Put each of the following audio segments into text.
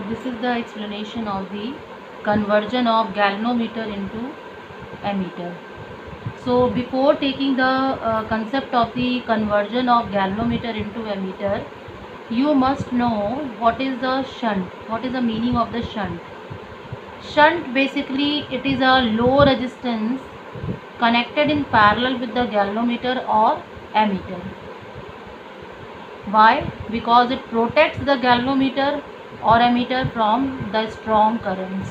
this is the explanation of the conversion of galvanometer into ammeter. So before taking the concept of the conversion of galvanometer into ammeter, you must know what is the shunt, what is the meaning of the shunt. Shunt, basically it is a low resistance connected in parallel with the galvanometer or ammeter. Why? Because it protects the galvanometer or ammeter from the strong currents.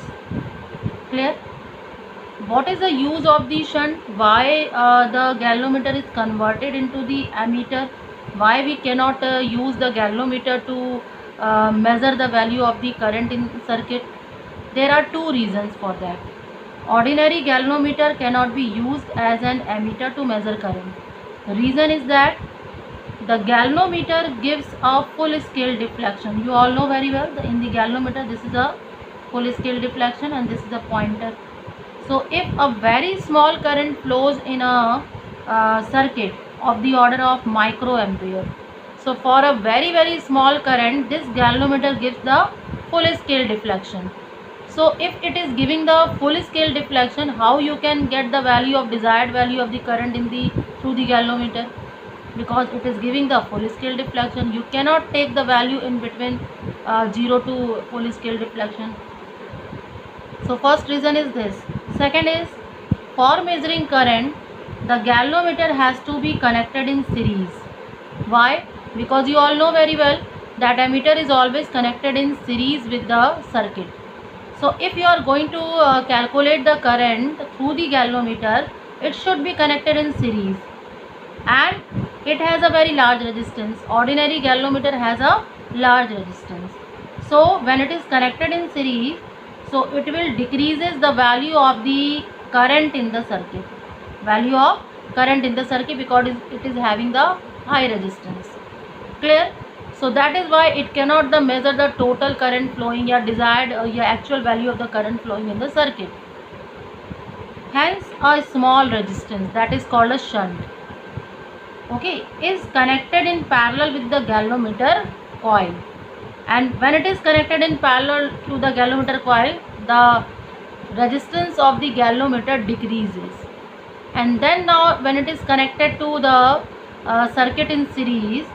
Clear? What is the use of the shunt? Why the galvanometer is converted into the ammeter? Why we cannot use the galvanometer to measure the value of the current in circuit? There are two reasons for that. Ordinary galvanometer cannot be used as an ammeter to measure current. The reason is that the galvanometer gives a full scale deflection. You all know very well, in the galvanometer this is a full scale deflection and this is a pointer. So if a very small current flows in a circuit of the order of microampere, so for a very small current, this galvanometer gives the full scale deflection. So if it is giving the full scale deflection, how you can get the value of desired value of the current in the through the galvanometer? Because it is giving the full scale deflection, you cannot take the value in between 0 to full scale deflection. So first reason is this. Second is, for measuring current, the galvanometer has to be connected in series. Why? Because you all know very well that ammeter is always connected in series with the circuit. So if you are going to calculate the current through the galvanometer, it should be connected in series, and it has a very large resistance. Ordinary galvanometer has a large resistance. So when it is connected in series, so it will decreases the value of the current in the circuit, because it is having the high resistance. Clear? So that is why it cannot measure the total current flowing or desired or actual value of the current flowing in the circuit. Hence a small resistance, that is called a shunt, okay, is connected in parallel with the galvanometer coil. And when it is connected in parallel to the galvanometer coil, the resistance of the galvanometer decreases. And then now when it is connected to the circuit in series,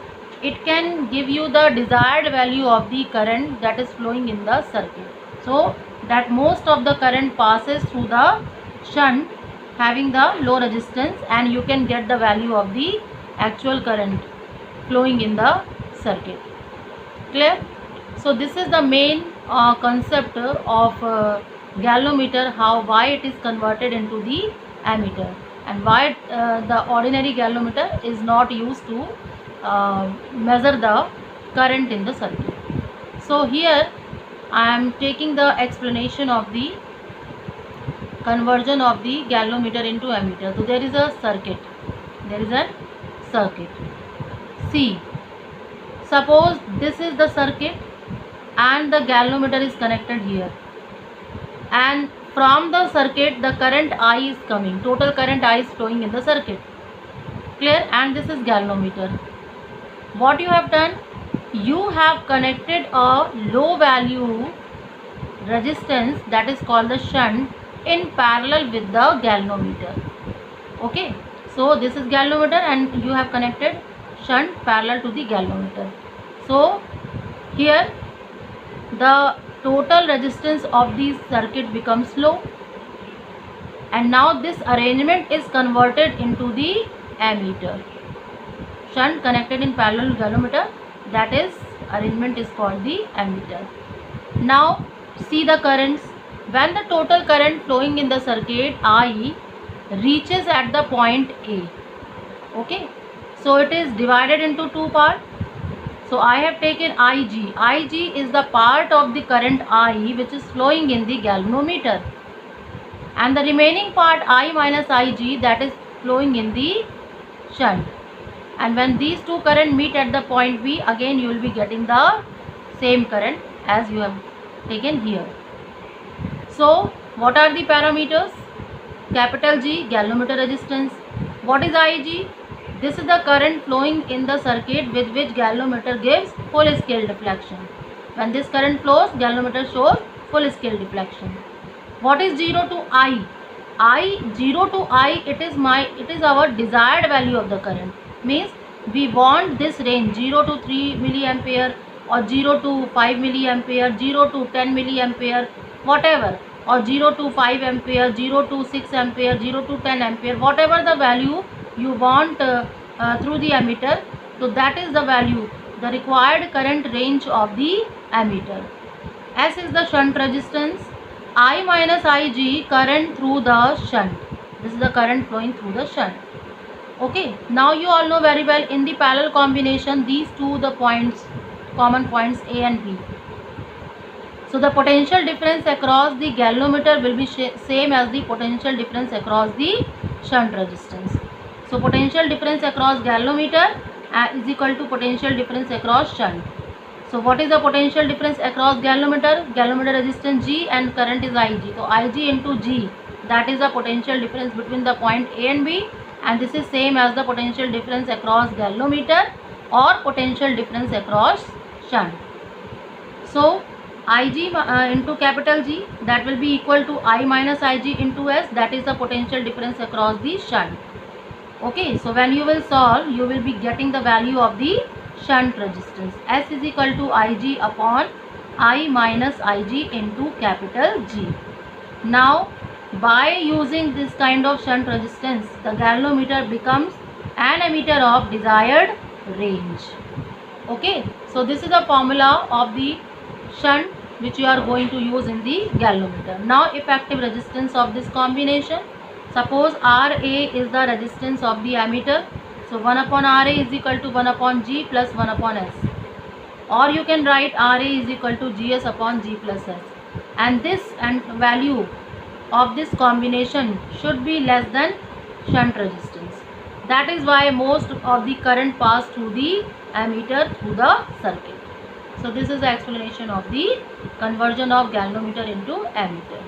it can give you the desired value of the current that is flowing in the circuit. So that most of the current passes through the shunt having the low resistance, and you can get the value of the actual current flowing in the circuit. Clear? So this is the main concept of galvanometer, why it is converted into the ammeter, and why the ordinary galvanometer is not used to measure the current in the circuit. So here I am taking the explanation of the conversion of the galvanometer into ammeter. So there is a circuit. See, suppose this is the circuit and the galvanometer is connected here, and from the circuit the current I is coming, total current I is flowing in the circuit. Clear? And this is galvanometer. What you have done, you have connected a low value resistance, that is called the shunt, in parallel with the galvanometer. Okay, so this is galvanometer and you have connected shunt parallel to the galvanometer. So here the total resistance of the circuit becomes low, and now this arrangement is converted into the ammeter. Shunt connected in parallel to galvanometer, that is arrangement is called the ammeter. Now see the currents. When the total current flowing in the circuit I reaches at the point A, okay, so it is divided into two parts. So I have taken Ig. Ig is the part of the current I which is flowing in the galvanometer, and the remaining part I minus Ig, that is flowing in the shunt. And when these two current meet at the point B, again you will be getting the same current as you have taken here. So what are the parameters? Capital G, galvanometer resistance. What is Ig? This is the current flowing in the circuit with which galvanometer gives full scale deflection. When this current flows, galvanometer shows full scale deflection. What is 0 to I? 0 to I, it is our desired value of the current. Means we want this range 0 to 3 milliampere or 0 to 5 milliampere, 0 to 10 milliampere, whatever, or 0 to 5 ampere, 0 to 6 ampere, 0 to 10 ampere, whatever the value you want through the ammeter. So that is the value, the required current range of the ammeter. S is the shunt resistance. I minus Ig, current through the shunt. This is the current flowing through the shunt. Okay, now you all know very well, in the parallel combination, these two the points, common points A and B. So the potential difference across the galvanometer will be same as the potential difference across the shunt resistance. So potential difference across galvanometer is equal to potential difference across shunt. So what is the potential difference across galvanometer? Galvanometer resistance G and current is Ig. So Ig into G, that is the potential difference between the point A and B, and this is same as the potential difference across galvanometer or potential difference across shunt. So Ig into capital G, that will be equal to I minus Ig into S, that is the potential difference across the shunt. Okay, so when you will solve, you will be getting the value of the shunt resistance. S is equal to Ig upon I minus Ig into capital G. Now by using this kind of shunt resistance, the galvanometer becomes an ammeter of desired range. Okay, so this is the formula of the shunt which you are going to use in the galvanometer. Now effective resistance of this combination. Suppose Ra is the resistance of the ammeter. So 1 upon Ra is equal to 1 upon G plus 1 upon S. Or you can write Ra is equal to Gs upon G plus S. And this value of this combination should be less than shunt resistance. That is why most of the current pass through the ammeter through the circuit. So this is the explanation of the conversion of galvanometer into ammeter.